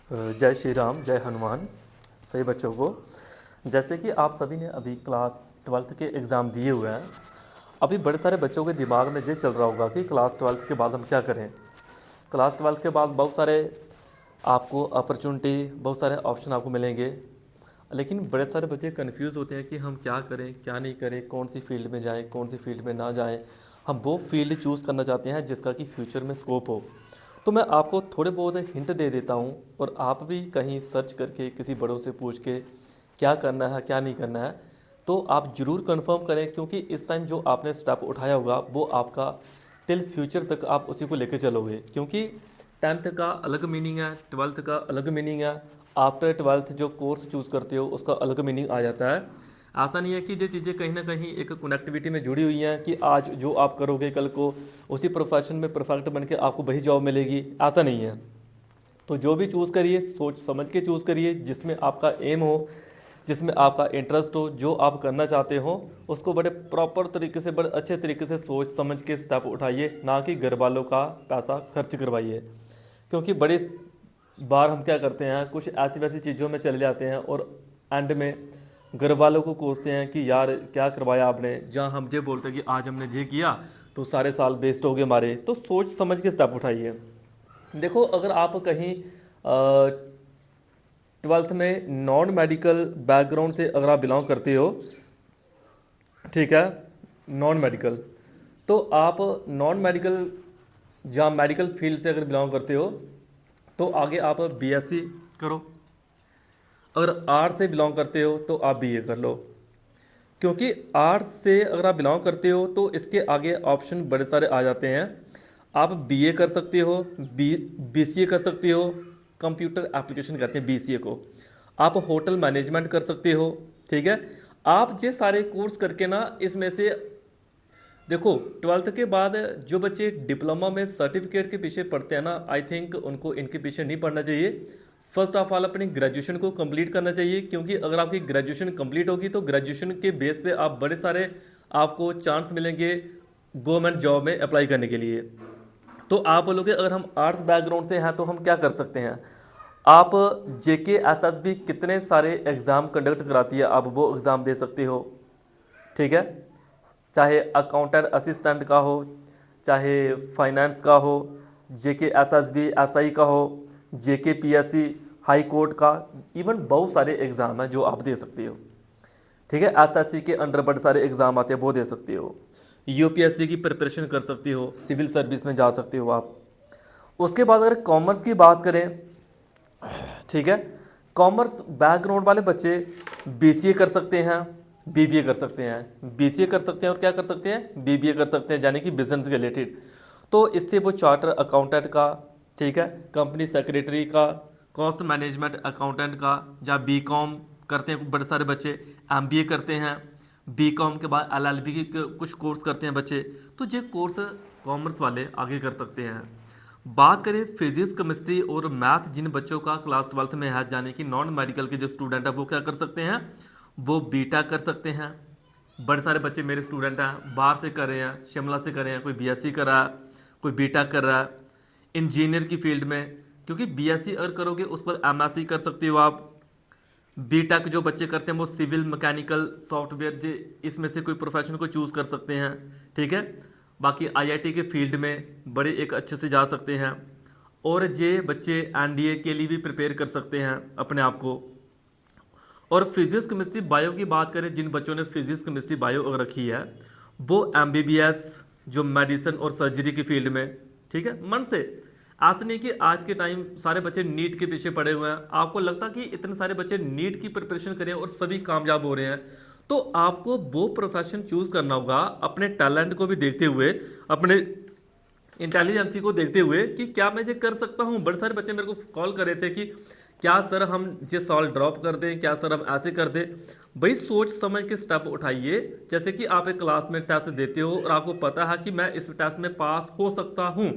जय श्री राम, जय हनुमान। सही बच्चों को, जैसे कि आप सभी ने अभी क्लास 12th के एग्ज़ाम दिए हुए हैं। अभी बड़े सारे बच्चों के दिमाग में ये चल रहा होगा कि क्लास 12th के बाद हम क्या करें। क्लास 12th के बाद बहुत सारे आपको अपॉर्चुनिटी, बहुत सारे ऑप्शन आपको मिलेंगे, लेकिन बड़े सारे बच्चे कन्फ्यूज़ होते हैं कि हम क्या करें क्या नहीं करें, कौन सी फील्ड में जाएं, कौन सी फील्ड में ना जाएं। हम वो फील्ड चूज़ करना चाहते हैं जिसका कि फ्यूचर में स्कोप हो। तो मैं आपको थोड़े बहुत हिंट दे देता हूँ और आप भी कहीं सर्च करके किसी बड़ों से पूछ के क्या करना है क्या नहीं करना है तो आप ज़रूर कंफर्म करें, क्योंकि इस टाइम जो आपने स्टेप उठाया होगा वो आपका टिल फ्यूचर तक आप उसी को लेकर चलोगे। क्योंकि 10th का अलग मीनिंग है, 12th का अलग मीनिंग है, आफ्टर 12th जो कोर्स चूज़ करते हो उसका अलग मीनिंग आ जाता है। ऐसा नहीं है कि ये चीज़ें कहीं ना कहीं एक कनेक्टिविटी में जुड़ी हुई हैं कि आज जो आप करोगे कल को उसी प्रोफेशन में परफेक्ट बन के आपको वही जॉब मिलेगी, ऐसा नहीं है। तो जो भी चूज़ करिए सोच समझ के चूज़ करिए, जिसमें आपका एम हो, जिसमें आपका इंटरेस्ट हो, जो आप करना चाहते हो उसको बड़े प्रॉपर तरीके से, बड़े अच्छे तरीके से सोच समझ के स्टेप उठाइए, ना कि घर वालों का पैसा खर्च करवाइए। क्योंकि बड़ी बार हम क्या करते हैं, कुछ ऐसी वैसी चीज़ों में चले जाते हैं और एंड में घर वालों को कोसते हैं कि यार क्या करवाया आपने, जहाँ हम ये बोलते हैं कि आज हमने ये किया तो सारे साल वेस्ट हो गए हमारे। तो सोच समझ के स्टेप उठाइए। देखो, अगर आप कहीं 12th में नॉन मेडिकल बैकग्राउंड से अगर आप बिलोंग करते हो, ठीक है, नॉन मेडिकल, तो आप नॉन मेडिकल जहाँ मेडिकल फील्ड से अगर बिलोंग करते हो तो आगे आप बीएससी करो। अगर आर्ट्स से बिलोंग करते हो तो आप बीए कर लो। क्योंकि आर्ट्स से अगर आप बिलोंग करते हो तो इसके आगे ऑप्शन बड़े सारे आ जाते हैं। आप बीए कर सकते हो, बीसीए कर सकते हो, कंप्यूटर एप्लीकेशन कहते हैं बीसीए को। आप होटल मैनेजमेंट कर सकते हो, ठीक है। आप ये सारे कोर्स करके ना, इसमें से देखो 12th के बाद जो बच्चे डिप्लोमा में सर्टिफिकेट के पीछे पढ़ते हैं ना, आई थिंक उनको इनके पीछे नहीं पढ़ना चाहिए। फर्स्ट ऑफ ऑल अपनी ग्रेजुएशन को कंप्लीट करना चाहिए, क्योंकि अगर आपकी ग्रेजुएशन कंप्लीट होगी तो ग्रेजुएशन के बेस पे आप बड़े सारे आपको चांस मिलेंगे गवर्नमेंट जॉब में अप्लाई करने के लिए। तो आप बोलोगे अगर हम आर्ट्स बैकग्राउंड से हैं तो हम क्या कर सकते हैं। आप जेके एसएसबी कितने सारे एग्ज़ाम कंडक्ट कराती है, आप वो एग्ज़ाम दे सकते हो, ठीक है। चाहे अकाउंटेंट असिस्टेंट का हो, चाहे फाइनेंस का हो, जेके एसएसबी एसआई का हो, जेके पीएससी हाई कोर्ट का, इवन बहुत सारे एग्ज़ाम हैं जो आप दे सकते हो, ठीक है। एसएससी के अंडर बड़े सारे एग्ज़ाम आते हैं वो दे सकते हो। यूपीएससी की प्रिपरेशन कर सकते हो, सिविल सर्विस में जा सकते हो आप। उसके बाद अगर कॉमर्स की बात करें, ठीक है, कॉमर्स बैकग्राउंड वाले बच्चे बीसीए कर सकते हैं, बीबीए कर सकते हैं, बीसीए कर सकते हैं और क्या कर सकते हैं, बीबीए कर सकते हैं, यानी कि बिजनेस के रिलेटेड। तो इससे वो चार्टर अकाउंटेंट का, ठीक है, कंपनी सेक्रेटरी का, कॉस्ट मैनेजमेंट अकाउंटेंट का, या बीकॉम करते हैं बड़े सारे बच्चे, एमबीए करते हैं, बीकॉम के बाद एलएलबी के कुछ कोर्स करते हैं बच्चे। तो ये कोर्स कॉमर्स वाले आगे कर सकते हैं। बात करें फिजिक्स केमिस्ट्री और मैथ जिन बच्चों का क्लास 12th में है, यानी कि नॉन मेडिकल के जो स्टूडेंट है वो क्या कर सकते हैं, वो बीटा कर सकते हैं। बड़े सारे बच्चे मेरे स्टूडेंट हैं, बाहर से कर रहे हैं, शिमला से कर रहे हैं, कोई बीएससी कर रहा है, कोई बीटा कर रहा है इंजीनियर की फील्ड में। क्योंकि बीएससी अगर करोगे उस पर एमएससी कर सकते हो आप। बीटेक जो बच्चे करते हैं वो सिविल, मैकेनिकल, सॉफ्टवेयर, जे इसमें से कोई प्रोफेशन को चूज़ कर सकते हैं, ठीक है। बाकी आईआईटी के फील्ड में बड़े एक अच्छे से जा सकते हैं। और ये बच्चे एनडीए के लिए भी प्रिपेयर कर सकते हैं अपने आप को। और फिजिक्स केमिस्ट्री बायो की बात करें, जिन बच्चों ने फिजिक्स केमिस्ट्री बायो अगर रखी है वो एमबीबीएस, जो मेडिसिन और सर्जरी की फील्ड में, ठीक है, मन से। ऐसा नहीं कि आज के टाइम सारे बच्चे नीट के पीछे पड़े हुए हैं। आपको लगता कि इतने सारे बच्चे नीट की प्रिपरेशन करें और सभी कामयाब हो रहे हैं, तो आपको वो प्रोफेशन चूज करना होगा अपने टैलेंट को भी देखते हुए, अपने इंटेलिजेंसी को देखते हुए कि क्या मैं ये कर सकता हूँ। बड़े सारे बच्चे मेरे को कॉल कर रहे थे कि क्या सर हम ये सॉल्व ड्रॉप कर दें, क्या सर हम ऐसे कर दें। भाई सोच समझ के स्टेप उठाइए। जैसे कि आप एक क्लास में टेस्ट देते हो और आपको पता है कि मैं इस टेस्ट में पास हो सकता हूँ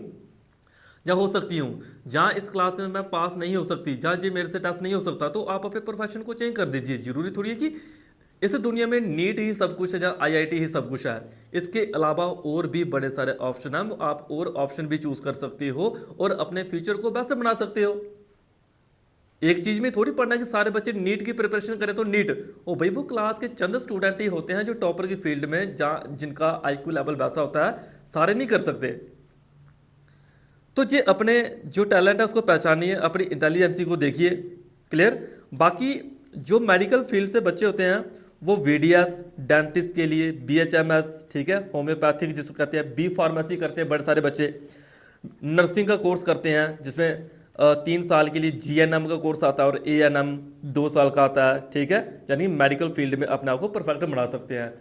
या हो सकती हूँ, जहाँ इस क्लास में मैं पास नहीं हो सकती, जहाँ जी मेरे से टेस्ट नहीं हो सकता, तो आप अपने प्रोफेशन को चेंज कर दीजिए। जरूरी थोड़ी है कि इस दुनिया में नीट ही सब कुछ है, जहाँ आईआईटी ही सब कुछ है। इसके अलावा और भी बड़े सारे ऑप्शन हैं, आप और ऑप्शन भी चूज कर सकते हो और अपने फ्यूचर को बेस्ट बना सकते हो। एक चीज में थोड़ी पढ़ना है कि सारे बच्चे नीट की प्रिपरेशन करें तो नीट, ओ भाई वो क्लास के चंद स्टूडेंट ही होते हैं जो टॉपर की फील्ड में जहाँ जिनका आईक्यू लेवल वैसा होता है, सारे नहीं कर सकते। तो ये अपने जो टैलेंट है उसको पहचानिए, अपनी इंटेलिजेंसी को देखिए। क्लियर। बाकी जो मेडिकल फील्ड से बच्चे होते हैं वो वीडीएस डेंटिस्ट के लिए, बीएचएमएस, ठीक है, होम्योपैथिक जिसको कहते हैं, बी फार्मेसी करते हैं बड़े सारे बच्चे, नर्सिंग का कोर्स करते हैं जिसमें 3 साल के लिए जीएनएम का कोर्स आता है और एएनएम 2 साल का आता है, ठीक है, यानी मेडिकल फील्ड में अपने आप को परफेक्ट बना सकते हैं।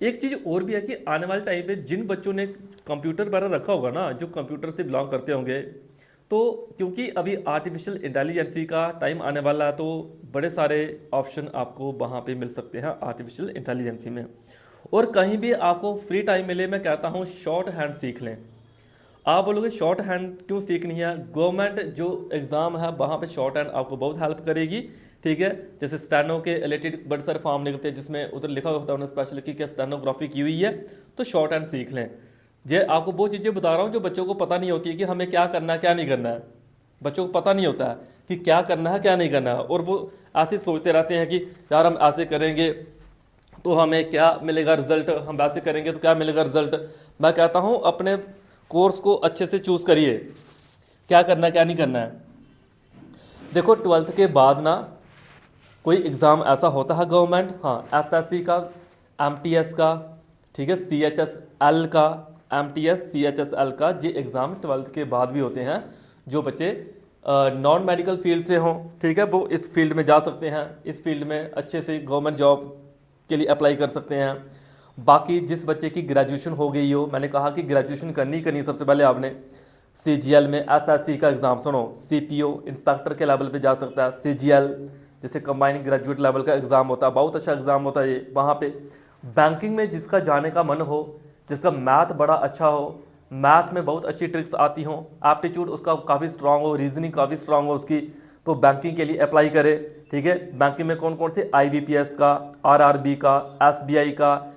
एक चीज़ और भी है कि आने वाले टाइम पे जिन बच्चों ने कंप्यूटर वगैरह रखा होगा ना, जो कंप्यूटर से बिलोंग करते होंगे, तो क्योंकि अभी आर्टिफिशियल इंटेलिजेंसी का टाइम आने वाला है, तो बड़े सारे ऑप्शन आपको वहाँ पे मिल सकते हैं आर्टिफिशियल इंटेलिजेंसी में। और कहीं भी आपको फ्री टाइम मिले, मैं कहता हूँ शॉर्ट हैंड सीख लें। आप बोलोगे शॉर्ट हैंड क्यों सीखनी है? गवर्नमेंट जो एग्ज़ाम है वहाँ पे शॉर्ट हैंड आपको बहुत हेल्प करेगी, ठीक है। जैसे स्टेनो के रिलेटेड बड़े सारे फॉर्म निकलते हैं जिसमें उधर लिखा होता है उन्होंने स्पेशल की क्या स्टेनोग्राफी की हुई है, तो शॉर्ट हैंड सीख लें। जे आपको वो चीज़ें बता रहा हूँ जो बच्चों को पता नहीं होती है कि हमें क्या करना है क्या नहीं करना है। बच्चों को पता नहीं होता है कि क्या करना है क्या नहीं करना है, और वो ऐसे सोचते रहते हैं कि यार हम ऐसे करेंगे तो हमें क्या मिलेगा रिजल्ट, हम वैसे करेंगे तो क्या मिलेगा रिजल्ट। मैं कहता हूँ अपने कोर्स को अच्छे से चूज़ करिए, क्या करना है क्या नहीं करना है। देखो 12th के बाद ना कोई एग्ज़ाम ऐसा होता है गवर्नमेंट, हाँ, एसएससी का, एमटीएस का, ठीक है, सीएचएसएल का, एमटीएस सीएचएसएल का, ये एग्ज़ाम 12th के बाद भी होते हैं। जो बच्चे नॉन मेडिकल फील्ड से हों, ठीक है, वो इस फील्ड में जा सकते हैं, इस फील्ड में अच्छे से गवर्नमेंट जॉब के लिए अप्लाई कर सकते हैं। बाकी जिस बच्चे की ग्रेजुएशन हो गई हो, मैंने कहा कि ग्रेजुएशन करनी सबसे पहले आपने सीजीएल में एसएससी का एग्ज़ाम, सुनो, सीपीओ इंस्पेक्टर के लेवल पे जा सकता है, सीजीएल जैसे कंबाइंड ग्रेजुएट लेवल का एग्ज़ाम होता है, बहुत अच्छा एग्ज़ाम होता है ये। वहाँ पे बैंकिंग में जिसका जाने का मन हो, जिसका मैथ बड़ा अच्छा हो, मैथ में बहुत अच्छी ट्रिक्स आती हों, एप्टीट्यूड उसका काफ़ी स्ट्रांग हो, रीजनिंग काफ़ी स्ट्रांग हो उसकी, तो बैंकिंग के लिए अप्लाई करे, ठीक है। बैंकिंग में कौन कौन से, आईबीपीएस का, आरआरबी का, एसबीआई का,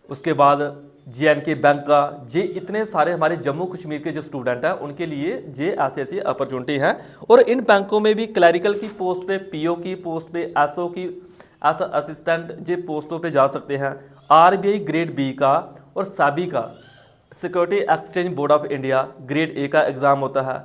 उसके बाद जेएनके बैंक का, ये इतने सारे हमारे जम्मू कश्मीर के जो स्टूडेंट हैं उनके लिए ये ऐसी अपॉर्चुनिटी है। और इन बैंकों में भी क्लैरिकल की पोस्ट पे, पीओ की पोस्ट पे, एसओ की, एस असिस्टेंट जे पोस्टों पे जा सकते हैं। आरबीआई ग्रेड बी का और साबी का, security exchange board of India, grade A का एग्ज़ाम होता है।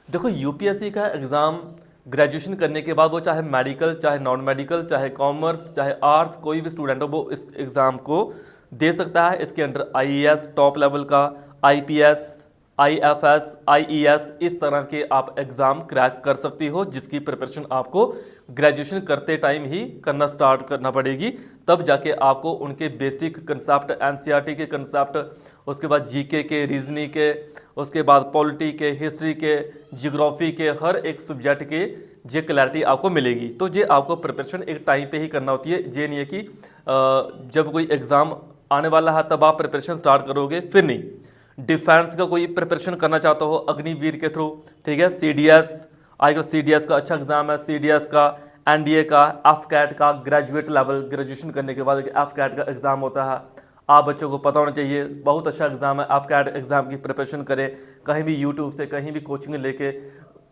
देखो यूपीएससी का एग्ज़ाम ग्रेजुएशन करने के बाद, वो चाहे मेडिकल, चाहे नॉन मेडिकल, चाहे कॉमर्स, चाहे आर्ट्स, कोई भी स्टूडेंट हो वो इस एग्ज़ाम को दे सकता है। इसके अंडर आईएएस टॉप लेवल का, आईपीएस, आईएफएस, आईईएस, इस तरह के आप एग्ज़ाम क्रैक कर सकती हो, जिसकी प्रिपरेशन आपको ग्रेजुएशन करते टाइम ही करना स्टार्ट करना पड़ेगी। तब जाके आपको उनके बेसिक कंसेप्ट, एनसीईआरटी के कंसेप्ट, उसके बाद जीके के, रीजनिंग के, उसके बाद पॉलिटी के, हिस्ट्री के, जियोग्राफी के, हर एक सब्जेक्ट के जे क्लैरिटी आपको मिलेगी। तो ये आपको प्रिपरेशन एक टाइम पे ही करना होती है, ये नहीं है कि जब कोई एग्ज़ाम आने वाला है तब आप प्रिपरेशन स्टार्ट करोगे, फिर नहीं। डिफेंस का कोई प्रिपरेशन करना चाहता हो अग्निवीर के थ्रू, ठीक है, सीडीएस आएगा, सीडीएस का अच्छा एग्जाम है, सीडीएस का, एनडीए का, एफकैट का, ग्रेजुएट लेवल ग्रेजुएशन करने के बाद एफकैट का एग्ज़ाम होता है। आप बच्चों को पता होना चाहिए, बहुत अच्छा एग्ज़ाम है, एफकैट एग्ज़ाम की प्रिपरेशन करें, कहीं भी यूट्यूब से कहीं भी कोचिंग लेके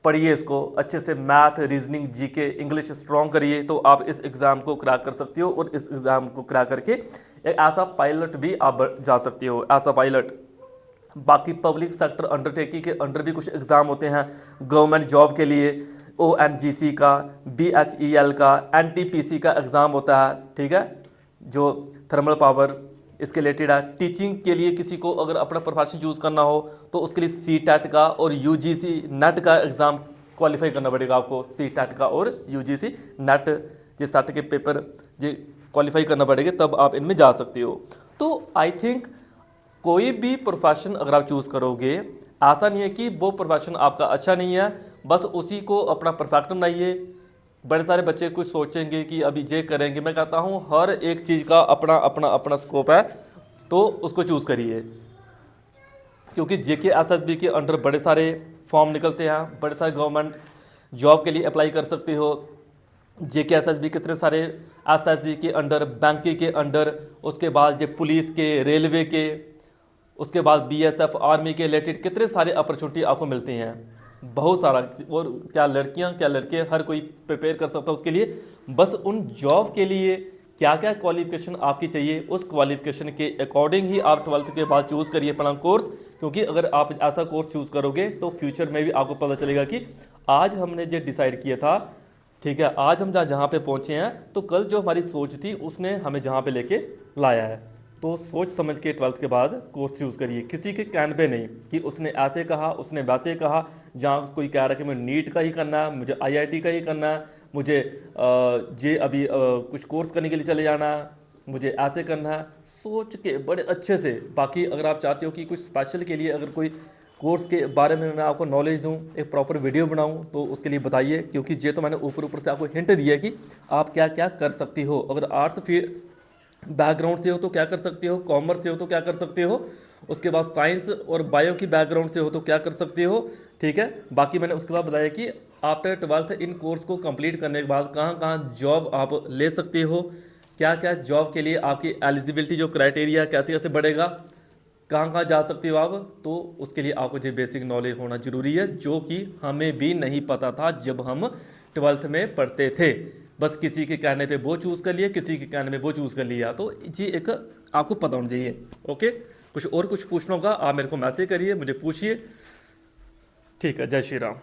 पढ़िए इसको अच्छे से, math, reasoning, GK, English strong करिए, तो आप इस एग्ज़ाम को क्रैक कर सकती हो। और इस एग्ज़ाम को क्रैक करके एक ऐसा पायलट भी आप जा सकती हो, ऐसा पायलट। बाकी पब्लिक सेक्टर अंडरटेकिंग के अंडर भी कुछ एग्ज़ाम होते हैं गवर्नमेंट जॉब के लिए, ओएनजीसी का, बीएचईएल का, एनटीपीसी का एग्ज़ाम होता है, ठीक है, जो थर्मल पावर इसके रिलेटेड है। टीचिंग के लिए किसी को अगर अपना प्रोफेशन चूज़ करना हो तो उसके लिए सीटेट का और यूजीसी नेट का एग्ज़ाम क्वालिफाई करना पड़ेगा आपको, सीटेट का और यूजीसी नेट ये सेट के पेपर ये क्वालिफाई करना पड़ेगा, तब आप इनमें जा सकते हो। तो आई थिंक कोई भी प्रोफेशन अगर आप चूज़ करोगे, ऐसा नहीं है कि वो प्रोफेशन आपका अच्छा नहीं है, बस उसी को अपना परफेक्ट बनाइए। बड़े सारे बच्चे कुछ सोचेंगे कि अभी ये करेंगे, मैं कहता हूँ हर एक चीज़ का अपना अपना अपना स्कोप है, तो उसको चूज़ करिए। क्योंकि जेके एसएसबी के अंडर बड़े सारे फॉर्म निकलते हैं, बड़े सारे गवर्नमेंट जॉब के लिए अप्लाई कर सकते हो। जेके एसएसबी कितने सारे एसएससी के अंडर, बैंकिंग के अंडर, उसके बाद जो पुलिस के, रेलवे के, उसके बाद बीएसएफ, आर्मी के रिलेटेड कितने सारे अपॉर्चुनिटी आपको मिलती हैं। बहुत सारा। और क्या लड़कियां क्या लड़के, हर कोई प्रिपेयर कर सकता है उसके लिए। बस उन जॉब के लिए क्या क्या क्वालिफिकेशन आपकी चाहिए, उस क्वालिफिकेशन के अकॉर्डिंग ही आप 12th के बाद चूज़ करिए अपना कोर्स। क्योंकि अगर आप ऐसा कोर्स चूज़ करोगे तो फ्यूचर में भी आपको पता चलेगा कि आज हमने जो डिसाइड किया था, ठीक है, आज हम जहाँ जहाँ पे पहुँचे हैं, तो कल जो हमारी सोच थी उसने हमें जहाँ पे लेके लाया है। तो सोच समझ के 12th के बाद कोर्स चूज़ करिए, किसी के कहने पे नहीं कि उसने ऐसे कहा उसने वैसे कहा। जहाँ कोई कह रहा है कि मुझे नीट का ही करना है, मुझे आईआईटी का ही करना है, मुझे जे अभी कुछ कोर्स करने के लिए चले जाना है, मुझे ऐसे करना है, सोच के बड़े अच्छे से। बाकी अगर आप चाहते हो कि कुछ स्पेशल के लिए अगर कोई कोर्स के बारे में मैं आपको नॉलेज दूं, एक प्रॉपर वीडियो बनाऊं, तो उसके लिए बताइए। क्योंकि ये तो मैंने ऊपर ऊपर से आपको हिंट दिया है कि आप क्या क्या कर सकती हो। अगर आर्ट्स फिर बैकग्राउंड से हो तो क्या कर सकते हो, कॉमर्स से हो तो क्या कर सकते हो, उसके बाद साइंस और बायो की बैकग्राउंड से हो तो क्या कर सकते हो। ठीक है, बाकी मैंने उसके बाद बताया कि आफ्टर 12th इन कोर्स को कंप्लीट करने के बाद कहाँ कहाँ जॉब आप ले सकते हो, क्या क्या जॉब के लिए आपकी एलिजिबिलिटी जो क्राइटेरिया कैसे कैसे बढ़ेगा, कहाँ कहाँ जा सकते हो आप। तो उसके लिए आपको जो बेसिक नॉलेज होना जरूरी है, जो कि हमें भी नहीं पता था जब हम 12th में पढ़ते थे। बस किसी के कहने पे वो चूज़ कर लिया, किसी के कहने में वो चूज़ कर लिया। तो ये एक आपको पता होना चाहिए। ओके, कुछ और कुछ पूछना होगा आप मेरे को मैसेज करिए, मुझे पूछिए। ठीक है, जय श्री राम।